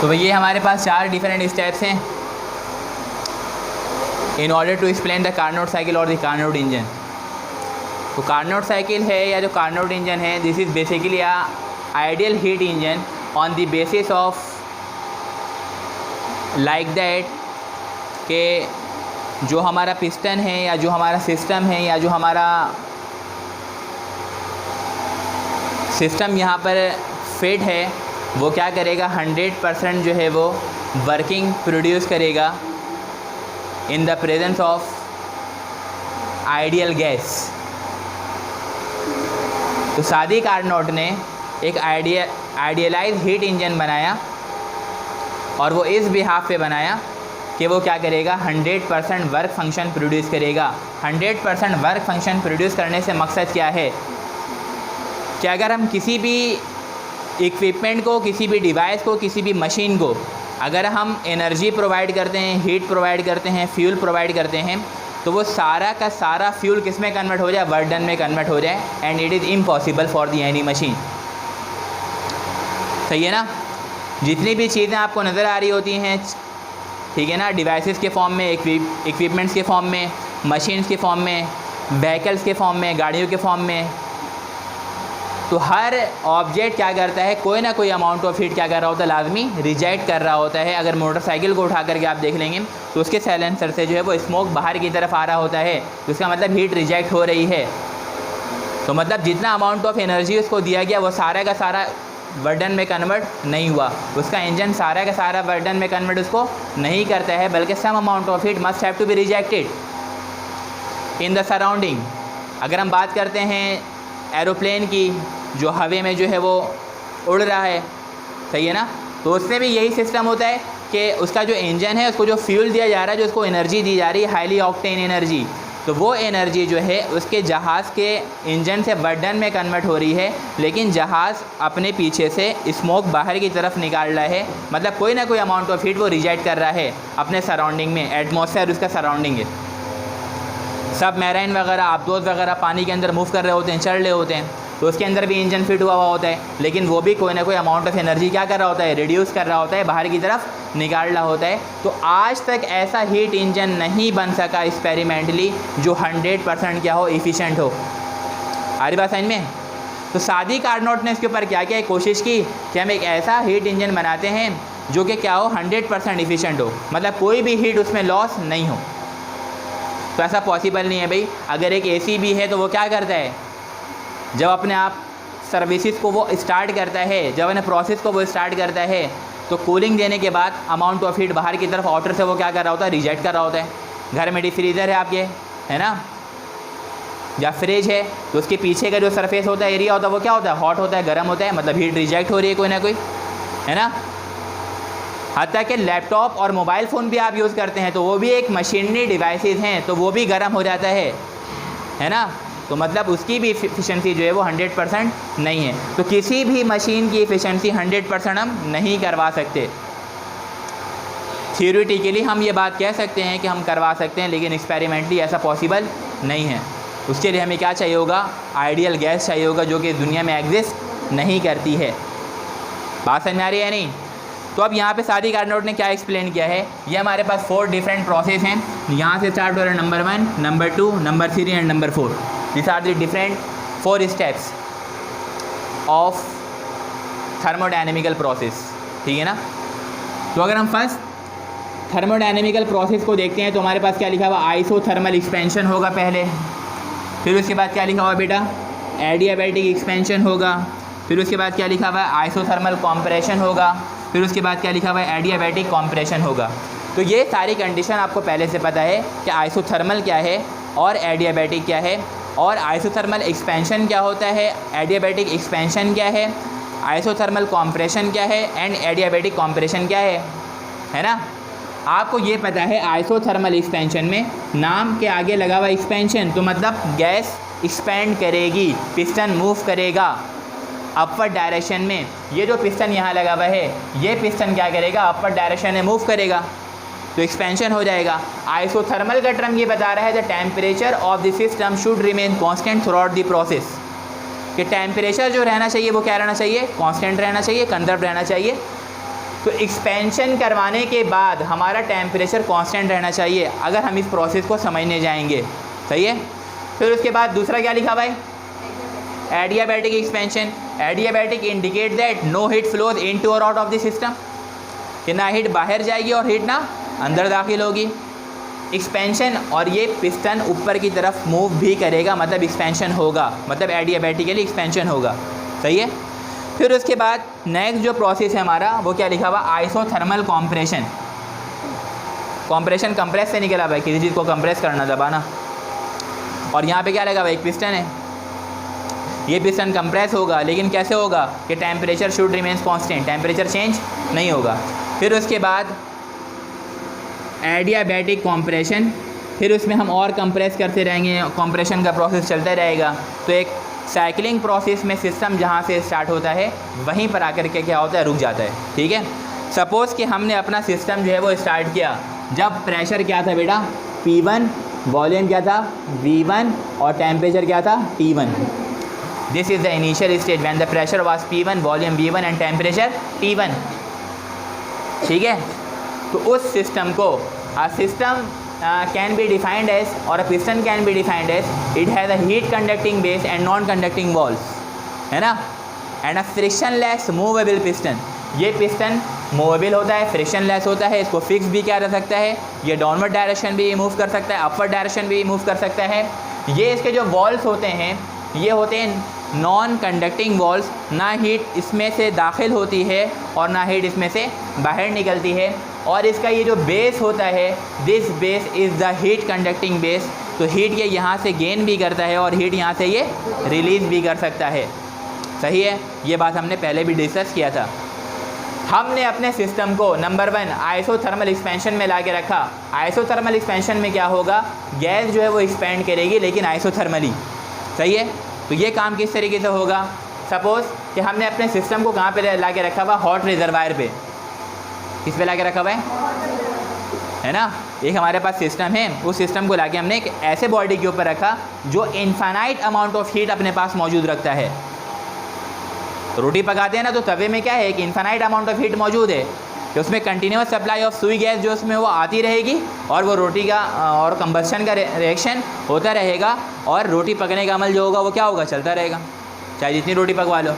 तो ये हमारे पास 4 डिफरेंट स्टेप्स हैं in order to explain the Carnot cycle और द कार्नोट इंजन। तो कार्नोट साइकिल है या जो कार्नोट इंजन है, this is basically a ideal heat engine on the basis of like that कि जो हमारा पिस्टन है या जो हमारा सिस्टम है या जो हमारा सिस्टम यहाँ पर फिट है वो क्या करेगा, 100% जो है वो वर्किंग प्रोड्यूस करेगा in the presence of ideal gas. तो सादी कार्नोट ने एक आइडियलाइज हीट इंजन बनाया और वो इस बिहाफ पे बनाया कि वो क्या करेगा, 100% वर्क फंक्शन प्रोड्यूस करेगा। 100% वर्क फंक्शन प्रोड्यूस करने से मकसद क्या है कि अगर हम किसी भी इक्विपमेंट को, किसी भी डिवाइस को, किसी भी मशीन को अगर हम एनर्जी प्रोवाइड करते हैं, हीट प्रोवाइड करते हैं, फ्यूल प्रोवाइड करते हैं, तो वो सारा का सारा फ्यूल किस में कन्वर्ट हो जाए, वर्क डन में कन्वर्ट हो जाए। And it is impossible for the any machine. सही है ना। जितनी भी चीज़ें आपको नज़र आ रही होती हैं, ठीक है ना, डिवाइसेस के फॉर्म में, इक्विपमेंट्स के फॉर्म में, मशीन्स के फॉर्म में, व्हीकल्स के फॉर्म में, गाड़ियों के फॉर्म में, तो हर ऑब्जेक्ट क्या करता है, कोई ना कोई अमाउंट ऑफ हीट क्या कर रहा होता है, लाजमी रिजेक्ट कर रहा होता है। अगर मोटरसाइकिल को उठा करके आप देख लेंगे तो उसके साइलेंसर से जो है वो स्मोक बाहर की तरफ आ रहा होता है, तो उसका मतलब हीट रिजेक्ट हो रही है। तो मतलब जितना अमाउंट ऑफ एनर्जी उसको दिया गया वो सारा का सारा वर्डन में कन्वर्ट नहीं हुआ। उसका इंजन सारा का सारा वर्डन में कन्वर्ट उसको नहीं करता है, बल्कि some amount of heat must have to be rejected in the surrounding. अगर हम बात करते हैं एरोप्लेन की, जो हवे में जो है वो उड़ रहा है, सही है ना, तो उसमें भी यही सिस्टम होता है कि उसका जो इंजन है उसको जो फ्यूल दिया जा रहा है, जो उसको एनर्जी दी जा रही है, हाईली ऑक्टेन एनर्जी, तो वो एनर्जी जो है उसके जहाज़ के इंजन से वर्डन में कन्वर्ट हो रही है, लेकिन जहाज़ अपने पीछे से स्मोक बाहर की तरफ निकाल रहा है। मतलब कोई ना कोई अमाउंट ऑफ हीट वो रिजेक्ट कर रहा है अपने सराउंडिंग में। एटमॉस्फेयर उसका सराउंडिंग है। सब मैराइन वगैरह, आबदोज वगैरह पानी के अंदर मूव कर रहे होते हैं, चल रहे होते हैं, तो उसके अंदर भी इंजन फिट हुआ होता है, लेकिन वो भी कोई ना कोई अमाउंट ऑफ एनर्जी क्या कर रहा होता है, रिड्यूस कर रहा होता है, बाहर की तरफ निकाल रहा होता है। तो आज तक ऐसा हीट इंजन नहीं बन सका एक्सपेरिमेंटली जो 100% क्या हो, एफिशिएंट हो। आ रही बात समझ में। तो सादी कार्नोट ने इसके ऊपर क्या किया, कोशिश की कि हम एक ऐसा हीट इंजन बनाते हैं जो कि क्या हो, 100% एफिशिएंट हो, मतलब कोई भी हीट उसमें लॉस नहीं हो। तो ऐसा पॉसिबल नहीं है भाई। अगर एक एसी भी है तो वो क्या करता है, जब अपने आप सर्विसेज को वो स्टार्ट करता है, जब अपने प्रोसेस को वो स्टार्ट करता है, तो कूलिंग देने के बाद अमाउंट ऑफ हीट बाहर की तरफ आउटर से वो क्या कर रहा होता है, रिजेक्ट कर रहा होता है। घर में डीप फ्रीज़र है आपके, है ना, या फ्रिज है, तो उसके पीछे का जो सरफेस होता है, एरिया होता है, वो क्या होता है, हॉट होता है, गर्म होता है, मतलब हीट रिजेक्ट हो रही है कोई ना कोई, है ना। हत्ता कि लैपटॉप और मोबाइल फ़ोन भी आप यूज़ करते हैं तो वो भी एक मशीनरी डिवाइसेस हैं, तो वो भी गर्म हो जाता है ना। तो मतलब उसकी भी एफिशिएंसी जो है वो 100% नहीं है। तो किसी भी मशीन की एफिशिएंसी 100% हम नहीं करवा सकते। थियोरेटिकली हम ये बात कह सकते हैं कि हम करवा सकते हैं, लेकिन एक्सपेरिमेंटली ऐसा पॉसिबल नहीं है। उसके लिए हमें क्या चाहिए होगा, आइडियल गैस चाहिए होगा, जो कि दुनिया में एग्जिस्ट नहीं करती है। बात समझ में आ रही है नहीं। तो अब यहाँ पे सादी कार्नोट ने क्या एक्सप्लेन किया है, ये हमारे पास 4 डिफरेंट प्रोसेस हैं। यहाँ से स्टार्ट हो रहा है number 1, number 2, number 3 and number 4। This are the different 4 steps of thermodynamical process, ठीक है ना। तो अगर हम फर्स्ट थर्मोडायनेमिकल प्रोसेस को देखते हैं तो हमारे पास क्या लिखा हुआ, आइसोथर्मल एक्सपेंशन होगा पहले, फिर उसके बाद क्या लिखा हुआ बेटा, एडियाबैटिक एक्सपेंशन होगा, फिर उसके बाद क्या लिखा हुआ है, आइसोथर्मल कॉम्प्रेशन होगा, फिर उसके बाद क्या लिखा हुआ है, एडियाबैटिक कॉम्प्रेशन होगा। तो ये सारी कंडीशन आपको पहले से पता है कि आइसोथर्मल क्या है और एडियाबैटिक क्या है, और आइसोथर्मल एक्सपेंशन क्या होता है, एडियाबैटिक एक्सपेंशन क्या है, आइसोथर्मल कॉम्प्रेशन क्या है एंड एडियाबैटिक कॉम्प्रेशन क्या है ना। आपको ये पता है आइसोथर्मल एक्सपेंशन में नाम के आगे लगा हुआ एक्सपेंशन, तो मतलब गैस एक्सपेंड करेगी, पिस्टन मूव करेगा अपवर्ड डायरेक्शन में। ये जो पिस्टन यहाँ लगा हुआ है, ये पिस्टन क्या करेगा, अपवर्ड डायरेक्शन में मूव करेगा, तो एक्सपेंशन हो जाएगा। आइसोथर्मल का टर्म ये बता रहा है the temperature of the system should remain constant through out the process, कि टेम्परेचर जो रहना चाहिए वो क्या रहना चाहिए, कांस्टेंट रहना चाहिए, कंजर्व रहना चाहिए तो एक्सपेंशन करवाने के बाद हमारा टेम्परेचर कांस्टेंट रहना चाहिए अगर हम इस प्रोसेस को समझने जाएंगे, सही है। फिर उसके बाद दूसरा क्या लिखा भाई, adiabatic expansion. Adiabatic indicate that no heat flows into और आउट ऑफ द सिस्टम, कि ना हीट बाहर जाएगी और हीट ना अंदर दाखिल होगी। एक्सपेंशन, और ये पिस्टन ऊपर की तरफ मूव भी करेगा, मतलब एक्सपेंशन होगा, मतलब एडियाबैटिकली एक्सपेंशन होगा, सही है। फिर उसके बाद नेक्स्ट जो प्रोसेस है हमारा वो क्या लिखा हुआ, आइसोथर्मल कॉम्प्रेशन। कॉम्प्रेशन कंप्रेस से निकला भाई, किसी चीज़ को कंप्रेस करना, दबाना। और यहाँ पे क्या लगा भाई, एक पिस्टन है, ये पिस्टन कंप्रेस होगा, लेकिन कैसे होगा कि temperature should remains constant, temperature change नहीं होगा। फिर उसके बाद एडियाबैटिक कॉम्प्रेशन, फिर उसमें हम और कंप्रेस करते रहेंगे, कॉम्प्रेशन का प्रोसेस चलता रहेगा। तो एक साइकिलिंग प्रोसेस में सिस्टम जहाँ से स्टार्ट होता है वहीं पर आकर के क्या होता है, रुक जाता है, ठीक है। सपोज़ कि हमने अपना सिस्टम जो है वो स्टार्ट किया जब प्रेशर क्या था बेटा, P1, वॉल्यूम क्या था V1 और टेम्परेचर क्या था T1। This is the initial stage when the pressure was P1, volume V1 and temperature T1, ठीक है। तो उस सिस्टम को a system can be defined as, or a piston can be defined as, it has a heat conducting base and non conducting walls, है ना, and a frictionless movable piston। ये piston movable होता है, frictionless होता है, इसको fix भी किया जा सकता है, ये डाउनवर्ड डायरेक्शन भी मूव कर सकता है, अपवर्ड डायरेक्शन भी मूव कर सकता है। ये इसके जो वॉल्स होते हैं ये होते हैं नॉन कंडक्टिंग वॉल्स, ना हीट इसमें से दाखिल होती है और ना हीट इसमें से बाहर निकलती है। और इसका ये जो बेस होता है, this base is the heat conducting base, तो हीट ये यहाँ से गेन भी करता है और हीट यहाँ से ये रिलीज़ भी कर सकता है, सही है। ये बात हमने पहले भी डिस्कस किया था। हमने अपने सिस्टम को नंबर 1 आइसोथर्मल एक्सपेंशन में ला के रखा। आइसोथर्मल एक्सपेंशन में क्या होगा, गैस जो है वो एक्सपेंड करेगी लेकिन आइसोथर्मली, सही है। तो ये काम किस तरीके से होगा, सपोज़ कि हमने अपने सिस्टम को कहाँ पे ला के रखा हुआ, हॉट रिजर्वायर पे। किस पे ला के रखा हुआ है ना, एक हमारे पास सिस्टम है, उस सिस्टम को लाके हमने एक ऐसे बॉडी के ऊपर रखा जो इनफाइनाइट अमाउंट ऑफ हीट अपने पास मौजूद रखता है। रोटी पकाते हैं ना, तो तवे में क्या है, एक इनफाइनाइट अमाउंट ऑफ हीट मौजूद है कि उसमें कंटिन्यूस सप्लाई ऑफ सुई गैस जो उसमें वो आती रहेगी और वो रोटी का और कंबस्शन का रिएक्शन होता रहेगा और रोटी पकने का अमल जो होगा वो क्या होगा, चलता रहेगा, चाहे जितनी रोटी पकवा लो।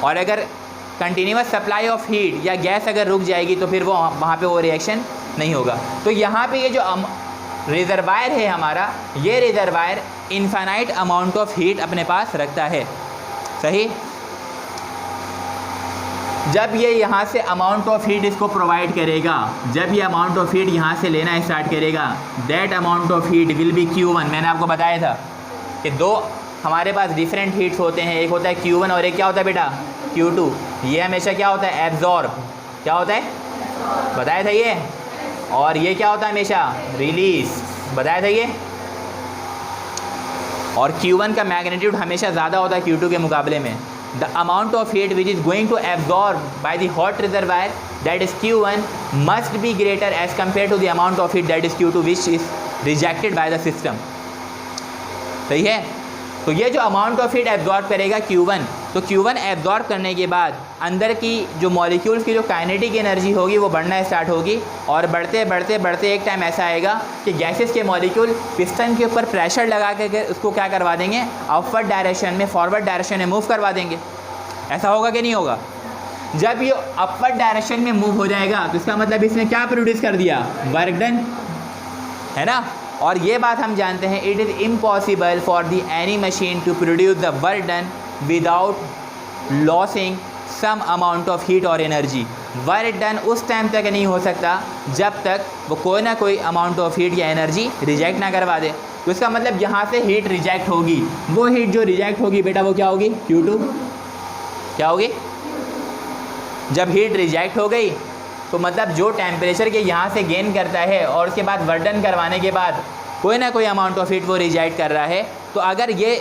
और अगर कंटिन्यूस सप्लाई ऑफ हीट या गैस अगर रुक जाएगी तो फिर वो वहाँ पे वो रिएक्शन नहीं होगा। तो यहाँ पे ये जो रिजर्वायर है हमारा, ये reservoir infinite amount of heat अपने पास रखता है, सही। जब ये यहाँ से अमाउंट ऑफ हीट इसको प्रोवाइड करेगा, जब ये अमाउंट ऑफ हीट यहाँ से लेना स्टार्ट करेगा, that amount of heat will be Q1। मैंने आपको बताया था कि दो हमारे पास डिफरेंट हीट्स होते हैं, एक होता है Q1 और एक क्या होता है बेटा, Q2। ये हमेशा क्या होता है, एब्जॉर्ब, क्या होता है, बताया था ये। और ये क्या होता है, हमेशा रिलीज, बताया था ये। और Q1 का मैग्नीट्यूड हमेशा ज़्यादा होता है Q2 के मुकाबले में। The amount of heat which is going to absorb by the hot reservoir, that is Q1, must be greater as compared to the amount of heat that is Q2 which is rejected by the system, सही है। तो ये जो amount of heat absorb करेगा Q1, तो Q1 absorb करने के बाद अंदर की जो मॉलिक्यूल्स की जो काइनेटिक एनर्जी होगी वो बढ़ना स्टार्ट होगी और बढ़ते बढ़ते बढ़ते एक टाइम ऐसा आएगा कि गैसेस के मॉलिक्यूल पिस्टन के ऊपर प्रेशर लगा के उसको क्या करवा देंगे, अपवर्ड डायरेक्शन में, फॉरवर्ड डायरेक्शन में मूव करवा देंगे। ऐसा होगा कि नहीं होगा। जब ये अपवर्ड डायरेक्शन में मूव हो जाएगा तो इसका मतलब इसने क्या प्रोड्यूस कर दिया, वर्क डन, है ना। और ये बात हम जानते हैं, it is impossible for the any machine to produce the work done without losing some amount of heat और एनर्जी। वर्क डन उस टाइम तक नहीं हो सकता जब तक वो कोई ना कोई अमाउंट ऑफ हीट या एनर्जी रिजेक्ट ना करवा दे। तो इसका मतलब यहाँ से हीट रिजेक्ट होगी, वो हीट जो रिजेक्ट होगी बेटा वो क्या होगी, Q2, क्या होगी। जब हीट रिजेक्ट हो गई तो मतलब जो टेम्परेचर के यहाँ से गेन करता है और उसके बाद वर्क डन करवाने के बाद कोई ना कोई अमाउंट ऑफ हीट वो रिजेक्ट कर रहा है, तो अगर ये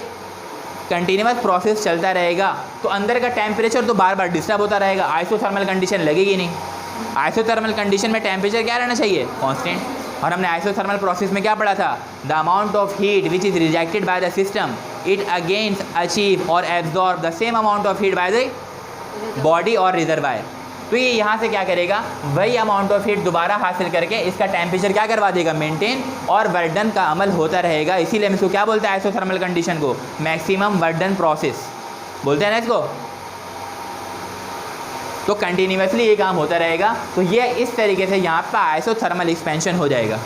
कंटिन्यूस प्रोसेस चलता रहेगा तो अंदर का टेम्परेचर तो बार बार डिस्टर्ब होता रहेगा, आइसोथर्मल कंडीशन लगेगी नहीं। आइसोथर्मल कंडीशन में टेम्परेचर क्या रहना चाहिए, कांस्टेंट। और हमने आइसोथर्मल प्रोसेस में क्या पढ़ा था, the amount of heat which is rejected by the system, it against achieve or absorb the same amount of heat by the body or reservoir. तो ये यहाँ से क्या करेगा, वही अमाउंट ऑफ हीट दोबारा हासिल करके इसका टेम्परेचर क्या करवा देगा, मेंटेन, और वर्क डन का अमल होता रहेगा। इसीलिए हम इसको क्या बोलते हैं, आइसोथर्मल कंडीशन को मैक्सिमम वर्क डन प्रोसेस बोलते हैं ना इसको। तो कंटिन्यूसली ये काम होता रहेगा। तो ये इस तरीके से यहाँ पर आइसोथर्मल एक्सपेंशन हो जाएगा।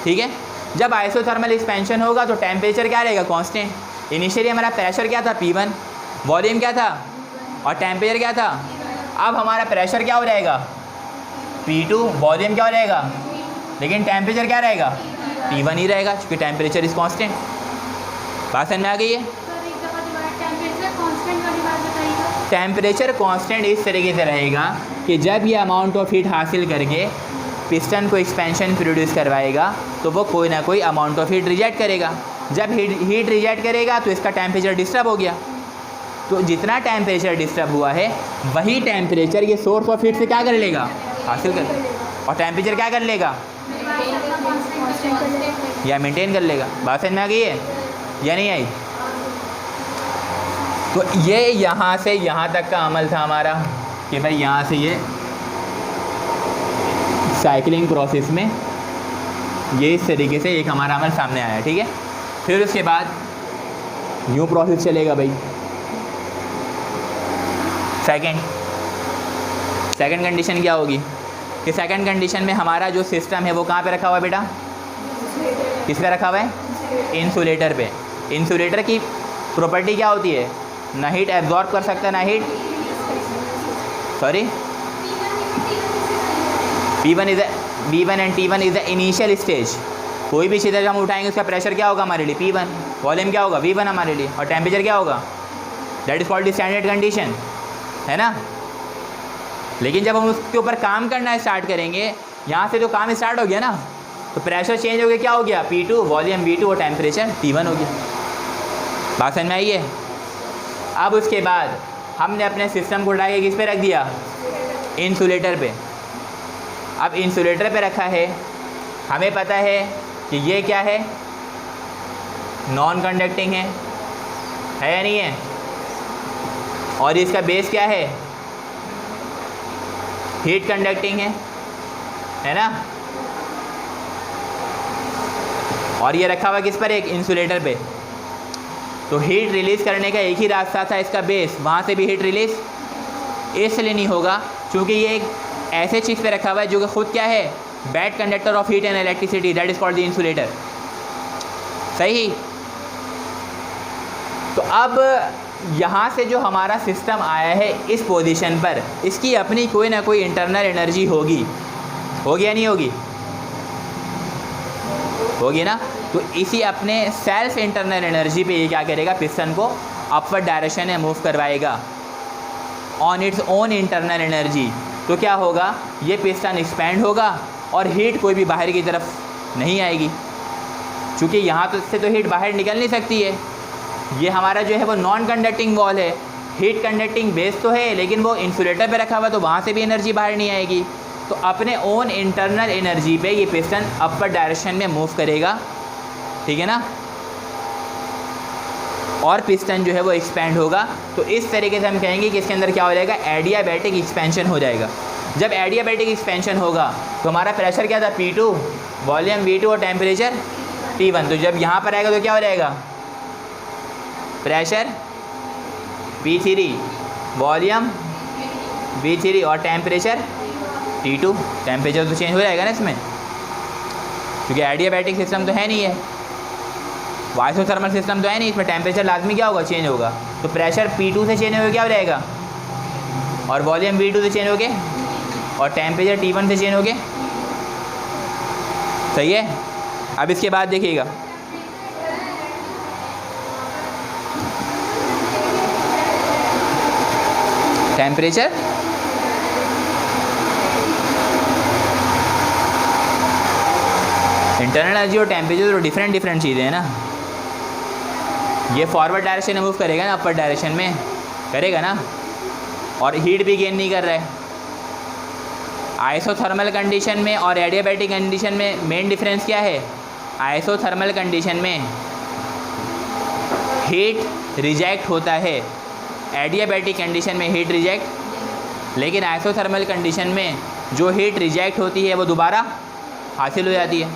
ठीक है, जब आइसोथर्मल एक्सपेंशन होगा तो टेम्परेचर क्या रहेगा, कांस्टेंट। इनिशियली हमारा प्रेशर क्या था, P1, वॉल्यूम क्या था, और टेम्परेचर क्या था। अब हमारा प्रेशर क्या हो जाएगा, P2, वॉल्यूम क्या हो जाएगा, लेकिन टेम्परेचर क्या रहेगा, T1 ही रहेगा, क्योंकि टेम्परेचर इज कांस्टेंट। बात समझ में आ गई है। टेम्परेचर कांस्टेंट इस तरीके से रहेगा कि जब ये अमाउंट ऑफ हीट हासिल करके पिस्टन को एक्सपेंशन प्रोड्यूस करवाएगा तो वो कोई ना कोई अमाउंट ऑफ हीट रिजेक्ट करेगा। जब हीट रिजेक्ट करेगा तो इसका टेम्परेचर डिस्टर्ब हो गया। तो जितना टेम्परेचर डिस्टर्ब हुआ है वही टेम्परेचर ये सोर्स ऑफ हीट से क्या कर लेगा, हासिल कर लेगा, और टेम्परेचर क्या कर लेगा, या मेंटेन कर लेगा। बात समझ में आ गई है या नहीं आई। तो ये यहाँ से यहाँ तक का अमल था हमारा कि भाई यहाँ से ये साइकिलिंग प्रोसेस में ये इस तरीके से एक हमारा अमल सामने आया। ठीक है, फिर उसके बाद न्यू प्रोसेस चलेगा भाई। सेकंड कंडीशन क्या होगी कि सेकंड कंडीशन में हमारा जो सिस्टम है वो कहाँ पे रखा हुआ है बेटा, किस पे रखा हुआ है, इंसुलेटर पे। इंसुलेटर की प्रॉपर्टी क्या होती है, ना हीट एब्जॉर्ब कर सकता, ना heat, sorry, V1 and T1 is the initial stage. कोई भी चीज़ जब हम उठाएंगे उसका प्रेशर क्या होगा हमारे लिए, P1, वॉल्यूम क्या होगा, V1 हमारे लिए, और टेम्परेचर क्या होगा, that is called the standard condition, है ना। लेकिन जब हम उसके ऊपर काम करना स्टार्ट करेंगे, यहाँ से जो काम स्टार्ट हो गया ना, तो प्रेशर चेंज हो गया, क्या हो गया, P2, वॉल्यूम V2 और टेम्परेचर T1 हो गया। बात समझ में आई है। अब उसके बाद हमने अपने सिस्टम को उठा के किस पे रख दिया, इंसुलेटर पे। अब इंसुलेटर पे रखा है, हमें पता है कि ये क्या है, नॉन कंडक्टिंग है या नहीं है, और इसका बेस क्या है, हीट कंडक्टिंग है ना। और ये रखा हुआ किस पर, एक इंसुलेटर पे। तो हीट रिलीज़ करने का एक ही रास्ता था, इसका बेस, वहाँ से भी हीट रिलीज़ इसलिए नहीं होगा क्योंकि ये एक ऐसे चीज़ पे रखा हुआ है जो कि खुद क्या है, bad conductor of heat and electricity, that is called the insulator. सही। तो अब यहाँ से जो हमारा सिस्टम आया है इस पोजीशन पर, इसकी अपनी कोई ना कोई इंटरनल एनर्जी होगी या नहीं होगी, होगी ना। तो इसी अपने सेल्फ इंटरनल एनर्जी पे ये क्या करेगा, पिस्टन को अपवर्ड डायरेक्शन में मूव करवाएगा on its own internal energy. तो क्या होगा, ये पिस्टन एक्सपैंड होगा और हीट कोई भी बाहर की तरफ नहीं आएगी, क्योंकि यहाँ तो से तो हीट बाहर निकल नहीं सकती है। ये हमारा जो है वो नॉन कंडक्टिंग वॉल है, हीट कंडक्टिंग बेस तो है लेकिन वो इंसुलेटर पे रखा हुआ, तो वहाँ से भी एनर्जी बाहर नहीं आएगी। तो अपने ओन इंटरनल एनर्जी पे ये पिस्टन अपर डायरेक्शन में मूव करेगा, ठीक है ना, और पिस्टन जो है वो एक्सपैंड होगा। तो इस तरीके से हम कहेंगे कि इसके अंदर क्या हो जाएगा, एडियाबैटिक एक्सपेंशन हो जाएगा। जब एडियाबैटिक एक्सपेंशन होगा तो हमारा प्रेशर क्या था, P2, वॉल्यूम V2 और टेम्परेचर T1। तो जब यहाँ पर आएगा तो क्या हो जाएगा, प्रेशर P3, वॉल्यूम V3 और टेम्परेचर T2। टेम्परेचर तो चेंज हो जाएगा ना इसमें, क्योंकि एडियाबैटिक सिस्टम तो है नहीं है, आइसोथर्मल सिस्टम तो है नहीं, इसमें टेम्परेचर लाजमी क्या होगा, चेंज होगा। तो प्रेशर P2 से चेंज होकर क्या हो जाएगा, और वॉल्यूम V2 से चेंज हो गए, और टेम्परेचर T1 से चेंज हो गए। सही है। अब इसके बाद देखिएगा, टेम्परेचर इंटरनल एनर्जी और टेम्परेचर तो डिफरेंट चीज़ें हैं ना। ये फॉरवर्ड डायरेक्शन में मूव करेगा ना, अपर डायरेक्शन में करेगा ना, और हीट भी गेन नहीं कर रहा है। आइसोथर्मल कंडीशन में और एडियाबैटिक कंडीशन में मेन डिफरेंस क्या है, आइसोथर्मल कंडीशन में हीट रिजेक्ट होता है, एडियाबैटिक कंडीशन में हीट रिजेक्ट लेकिन आइसोथर्मल कंडीशन में जो हीट रिजेक्ट होती है वो दोबारा हासिल हो जाती है,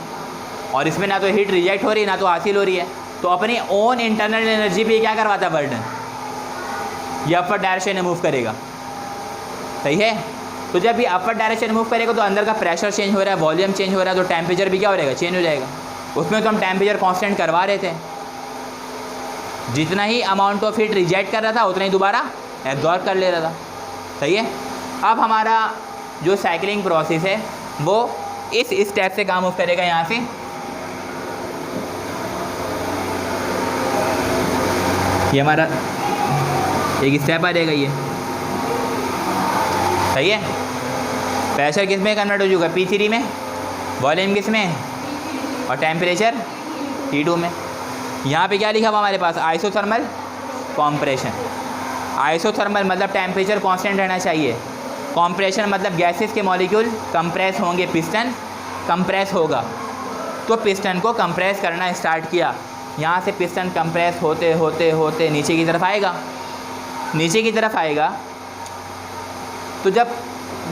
और इसमें ना तो हीट रिजेक्ट हो रही है ना तो हासिल हो रही है, तो अपनी ओन इंटरनल एनर्जी पे क्या करवाता है बर्डन, ये अपर डायरेक्शन में मूव करेगा। सही है। तो जब ये अपर डायरेक्शन मूव करेगा तो अंदर का प्रेशर चेंज हो रहा है, वॉल्यूम चेंज हो रहा है, तो टेम्परेचर भी क्या हो जाएगा, चेंज हो जाएगा। उसमें तो हम टेम्परेचर कांस्टेंट करवा रहे थे, जितना ही अमाउंट ऑफ हीट रिजेक्ट कर रहा था उतना ही दोबारा एब्जॉर्ब कर ले रहा था। सही है। अब हमारा जो साइकिलिंग प्रोसेस है वो इस स्टेप से काम ऑफ करेगा। यहाँ से ये हमारा एक स्टेप आ जाएगा, ये सही है। प्रेशर किस में कन्वर्ट हो चुका, P3 में, वॉल्यूम किस में, और टेम्परेचर T2 में। यहाँ पे क्या लिखा हुआ हमारे पास, आइसोथर्मल कॉम्प्रेशन। आइसोथर्मल मतलब टेम्परेचर कांस्टेंट रहना चाहिए, कॉम्प्रेशन मतलब गैसेस के मॉलिक्यूल कंप्रेस होंगे, पिस्टन कंप्रेस होगा। तो पिस्टन को कंप्रेस करना स्टार्ट किया, यहाँ से पिस्टन कंप्रेस होते होते होते नीचे की तरफ आएगा। नीचे की तरफ आएगा तो जब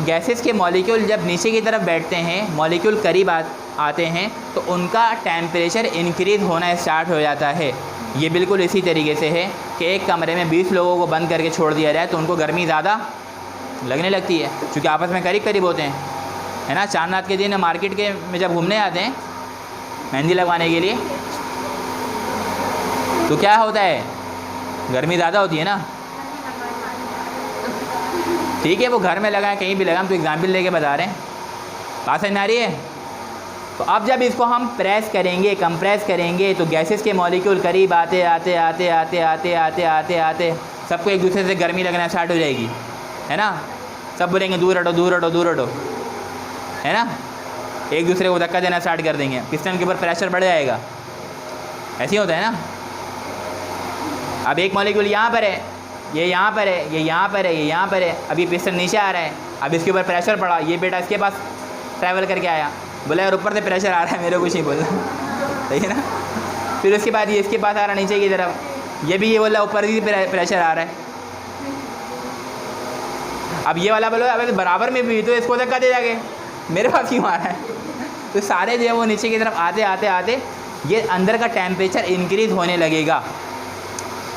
गैसेस के मॉलिक्यूल जब नीचे की तरफ बैठते हैं, मॉलिक्यूल करीब आते हैं, तो उनका टेम्परेचर इंक्रीज़ होना स्टार्ट हो जाता है। ये बिल्कुल इसी तरीके से है कि एक कमरे में 20 लोगों को बंद करके छोड़ दिया जाए तो उनको गर्मी ज़्यादा लगने लगती है, क्योंकि आपस में करीब करीब होते हैं, है ना। चांद रात के दिन मार्केट के में जब घूमने आते हैं मेहंदी लगवाने के लिए, तो क्या होता है, गर्मी ज़्यादा होती है ना। ठीक है, वो घर में लगाए कहीं भी लगाए, हम तो एग्जाम्पल लेके बता रहे हैं, बात समझ में आ रही है। तो अब जब इसको हम प्रेस करेंगे, कंप्रेस करेंगे, तो गैसेस के मॉलिक्यूल करीब आते आते आते आते आते आते आते आते सबको एक दूसरे से गर्मी लगना स्टार्ट हो जाएगी, है ना। सब बोलेंगे दूर हटो दूर हटो दूर हटो, है ना। एक दूसरे को धक्का देना स्टार्ट कर देंगे, पिस्टन के ऊपर प्रेशर बढ़ जाएगा। ऐसे ही होता है ना। अब एक मॉलिक्यूल यहाँ पर है, ये यहाँ पर है, ये यहाँ पर है, ये यहाँ पर है, अभी पिस्टन नीचे आ रहा है, अब इसके ऊपर प्रेशर पड़ा, ये बेटा इसके पास ट्रैवल करके आया, बोला यार ऊपर से प्रेशर आ रहा है, मेरे को कुछ नहीं बोलना, सही है ना। फिर उसके बाद ये इसके पास आ रहा नीचे की तरफ, ये भी ये बोला ऊपर से प्रेशर आ रहा है। अब ये वाला बोलो अब बराबर में भी, तो इसको धक्का दे जाके मेरे पास क्यों आ रहा है। तो सारे जो है वो नीचे की तरफ आते आते आते ये अंदर का टेम्परेचर इंक्रीज़ होने लगेगा।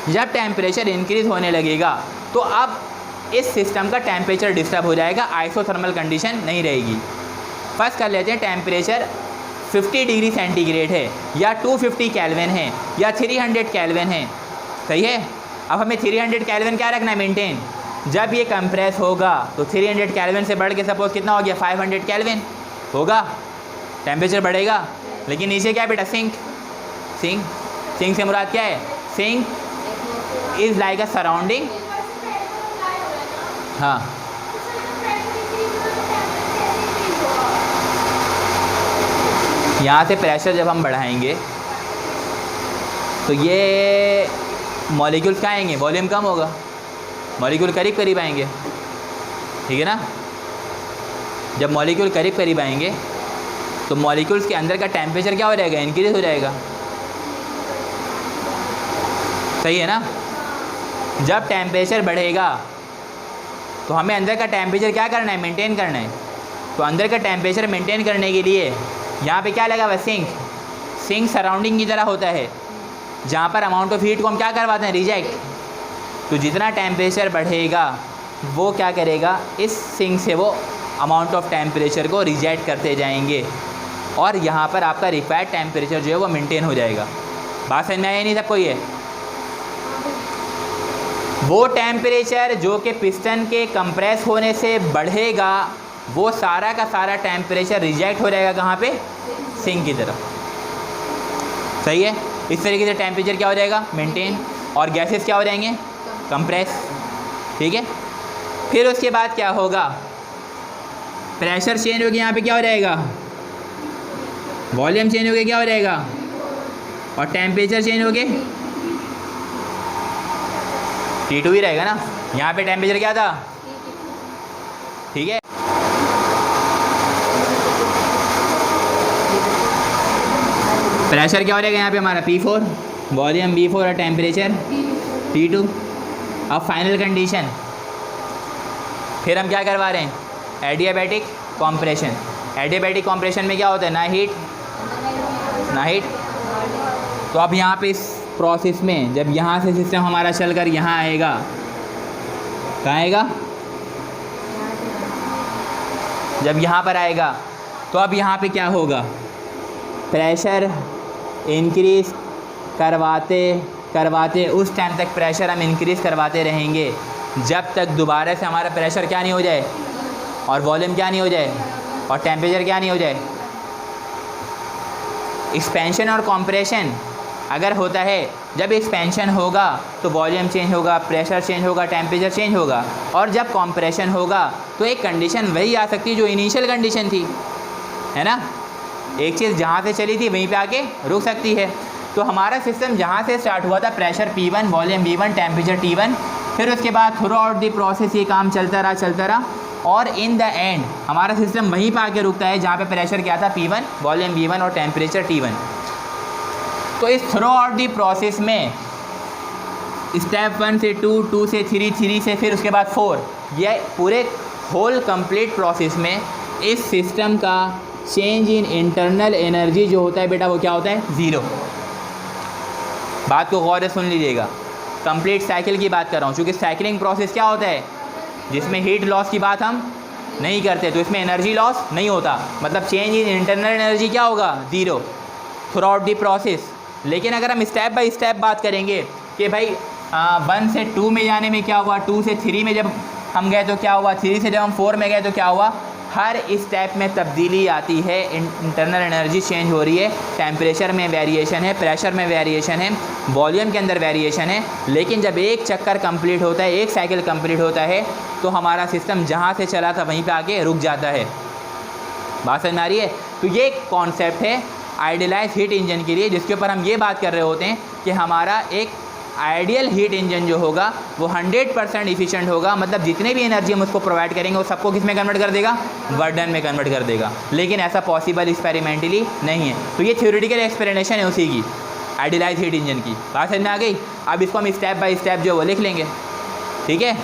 जब टेम्परेचर इंक्रीज़ होने लगेगा तो अब इस सिस्टम का टेम्परेचर डिस्टर्ब हो जाएगा, आइसोथर्मल कंडीशन नहीं रहेगी। फर्स्ट कर लेते हैं, टेम्परेचर 50 डिग्री सेंटीग्रेड है या 250 केल्विन है या 300 केल्विन है, सही है। अब हमें 300 केल्विन क्या रखना है, मेंटेन। जब ये कंप्रेस होगा तो 300 केल्विन से बढ़ के सपोज कितना हो गया, 500 केल्विन होगा, टेम्परेचर बढ़ेगा। लेकिन नीचे क्या बेटा, सिंक। सिंक सिंक से मुराद क्या है, sink is like a surrounding. हाँ, यहाँ से प्रेशर जब हम बढ़ाएंगे तो ये मॉलिक्यूल्स कहाँ आएंगे, वॉल्यूम कम होगा, मॉलिक्यूल करीब करीब आएंगे, ठीक है ना। जब मॉलिक्यूल करीब करीब आएंगे तो मॉलिक्यूल्स के अंदर का टेम्परेचर क्या हो जाएगा, इंक्रीज हो जाएगा, सही है ना। जब टेम्परेचर बढ़ेगा तो हमें अंदर का टेम्परेचर क्या करना है, मेंटेन करना है। तो अंदर का टेम्परेचर मेंटेन करने के लिए यहाँ पे क्या लगा हुआ, सिंक। सिंक सराउंडिंग की तरह होता है, जहाँ पर अमाउंट ऑफ हीट को हम क्या करवाते हैं, रिजेक्ट। तो जितना टेम्परेचर बढ़ेगा वो क्या करेगा, इस सिंक से वो अमाउंट ऑफ टेम्परेचर को रिजेक्ट करते जाएंगे और यहाँ पर आपका रिक्वायर्ड टेम्परेचर जो है वो मेंटेन हो जाएगा। बात समझ में आया नहीं सबको। ये वो टेम्परेचर जो कि पिस्टन के कंप्रेस होने से बढ़ेगा, वो सारा का सारा टेम्परेचर रिजेक्ट हो जाएगा कहाँ पे, सिंक की तरफ, सही है। इस तरीके से टेम्परेचर क्या हो जाएगा, मेंटेन, और गैसेस क्या हो जाएंगे, कंप्रेस, ठीक है। फिर उसके बाद क्या होगा, प्रेशर चेंज हो गया, यहाँ पे क्या हो जाएगा, वॉल्यूम चेंज हो गया, क्या हो जाएगा, और टेम्परेचर चेंज हो गया, T2 ही रहेगा ना। यहाँ पे टेम्परेचर क्या था, ठीक है। प्रेशर क्या हो जाएगा यहाँ पे हमारा P4, वॉल्यूम V4 और टेम्परेचर T2। अब फाइनल कंडीशन, फिर हम क्या करवा रहे हैं, एडियाबैटिक कॉम्प्रेशन। एडियाबैटिक कॉम्प्रेशन में क्या होता है, ना हीट ना हीट। तो अब यहाँ पे इस प्रोसेस में जब यहाँ से सिस्टम हमारा चल कर यहाँ आएगा, कहाँ आएगा, जब यहाँ पर आएगा तो अब यहाँ पे क्या होगा, प्रेशर इंक्रीज़ करवाते करवाते उस टाइम तक प्रेशर हम इंक्रीज़ करवाते रहेंगे जब तक दोबारा से हमारा प्रेशर क्या नहीं हो जाए और वॉल्यूम क्या नहीं हो जाए और टेम्परेचर क्या नहीं हो जाए। एक्सपेंशन और कॉम्प्रेशन अगर होता है, जब एक्सपेंशन होगा तो वॉल्यूम चेंज होगा, प्रेशर चेंज होगा, टेम्परेचर चेंज होगा, और जब कॉम्प्रेशन होगा तो एक कंडीशन वही आ सकती है जो इनिशियल कंडीशन थी, है ना। एक चीज़ जहाँ से चली थी वहीं पे आके रुक सकती है। तो हमारा सिस्टम जहाँ से स्टार्ट हुआ था, pressure P1, volume V1, temperature T1, फिर उसके बाद थ्रू आउट द प्रोसेस ये काम चलता रहा और इन द एंड हमारा सिस्टम वहीं पे आके रुकता है जहाँ पे प्रेशर क्या था, P1, वॉल्यूम V1 और टेम्परेचर T1। तो इस थ्रू आउट दी प्रोसेस में स्टेप 1 से 2, 2 से 3, 3 से फिर उसके बाद 4, ये पूरे होल कंप्लीट प्रोसेस में इस सिस्टम का चेंज इन इंटरनल एनर्जी जो होता है बेटा वो क्या होता है, 0। बात को गौर से सुन लीजिएगा, कंप्लीट साइकिल की बात कर रहा हूँ, क्योंकि साइकिलिंग प्रोसेस क्या होता है जिसमें हीट लॉस की बात हम नहीं करते, तो इसमें एनर्जी लॉस नहीं होता, मतलब चेंज इन इंटरनल एनर्जी क्या होगा, 0 थ्रू आउट दी प्रोसेस। लेकिन अगर हम स्टेप बाय स्टेप बात करेंगे कि भाई 1 से 2 में जाने में क्या हुआ, 2 से 3 में जब हम गए तो क्या हुआ, 3 से जब हम 4 में गए तो क्या हुआ, हर स्टेप में तब्दीली आती है, इंटरनल एनर्जी चेंज हो रही है, टेम्परेचर में वेरिएशन है, प्रेशर में वेरिएशन है, वॉल्यूम के अंदर वेरिएशन है। लेकिन जब एक चक्कर कंप्लीट होता है, एक साइकिल कंप्लीट होता है, तो हमारा सिस्टम जहाँ से चला था वहीं पे आके रुक जाता है। बात समझ में आ रही है। तो ये एक कॉन्सेप्ट है आइडियलाइज हीट इंजन के लिए, जिसके ऊपर हम ये बात कर रहे होते हैं कि हमारा एक आइडियल हीट इंजन जो होगा वो 100% इफ़िशिएंट होगा, मतलब जितने भी एनर्जी हम उसको प्रोवाइड करेंगे वो सबको किस में कन्वर्ट कर देगा, वर्क डन में कन्वर्ट कर देगा। लेकिन ऐसा पॉसिबल एक्सपेरिमेंटली नहीं है। तो ये थ्योरेटिकल एक्सप्लेनेशन है उसी की, आइडियलाइज हीट इंजन की। बात समझ में आ गई। अब इसको हम स्टेप बाय स्टेप जो वो लिख लेंगे, ठीक है।